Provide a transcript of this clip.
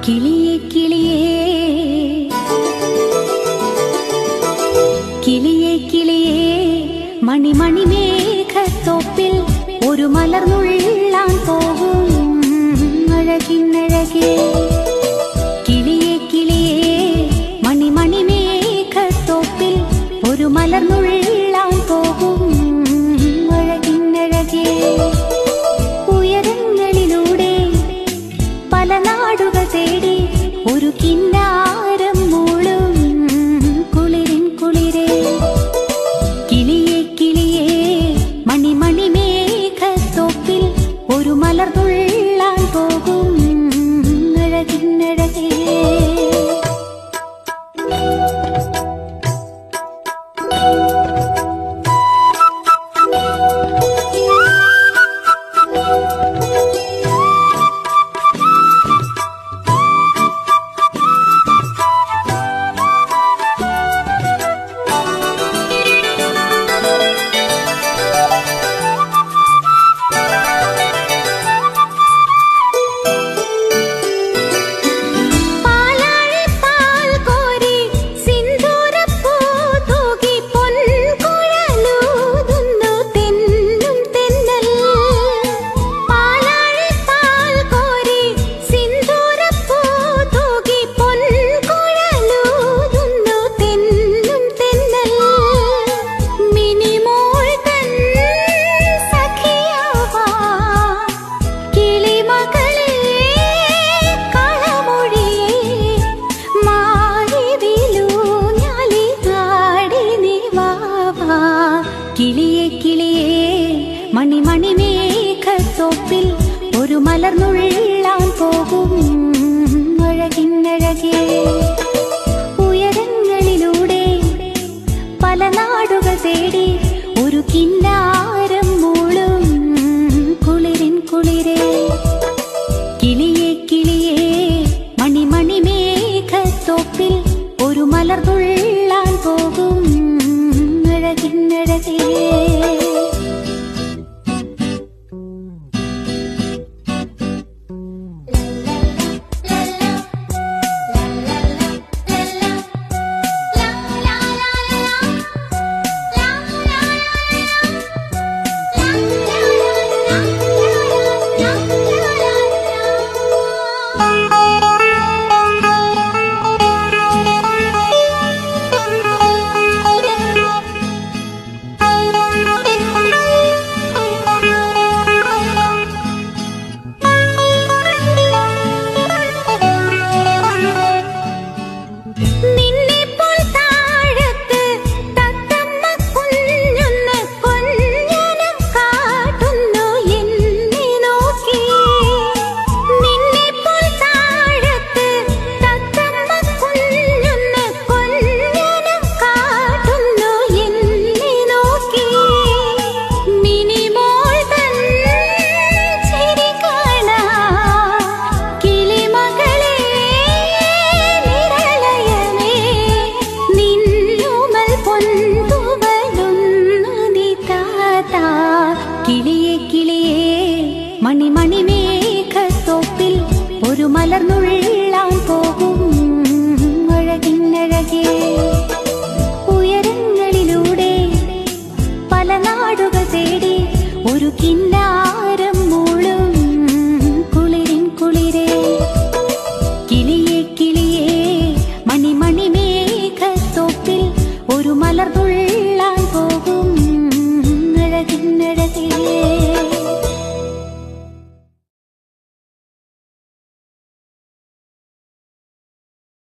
കിളിയേ കിളിയേ കിളിയേ കിളിയേ മണിമണി മേഘത്തോപ്പിൽ ഒരു മലർന്നുള്ളാൻ പോകും അഴകിന്നഴകേ. കിളിയേ കിളിയേ മണിമണി മേഘത്തോപ്പിൽ ഒരു മലർന്നുള്ളാൻ പോകും അഴകിന്നഴകേ. ഉയരങ്ങളിലൂടെ പല നാടുകൾ തേടി ഒരു കിന്നാരം മൂളും കുളിരിൻ കുളിരേ. കിളിയേ കിളിയേ മണിമണി മേഘത്തോപ്പിൽ ഒരു മലർന്നുള്ളാൻ പോകും അഴകിന്നഴകേ. കിളിയേ കിളിയേ മണിമണി മേഘത്തോപ്പിൽ ഒരു മലർന്നുള്ളാൻ പോകും അഴകിന്നഴകേ. ഉയരങ്ങളിലൂടെ പല നാടുകൾ തേടി ഒരു കിന്നാരം മൂളും കുളിരിൻ കുളിരേ. കിളിയേ കിളിയേ മണിമണി മേഘത്തോപ്പിൽ ഒരു മലർന്നുള്ളാൻ പോകും അഴകിന്നഴകേ. കിളിയേ കിളിയേ മണിമണി മേഘത്തോപ്പിൽ ഒരു മലർന്നുള്ളാൻ പോകും അഴകിന്നഴകേ. ഉയരങ്ങളിലൂടെ പല നാടുകൾ തേടി ഒരു കിന്നാരം മൂളും കുളിരിൻ കുളിരേ. കിളിയേ കിളിയേ മണിമണി മേഘത്തോപ്പിൽ ഒരു മലർന്നുള്ളാൻ പോകും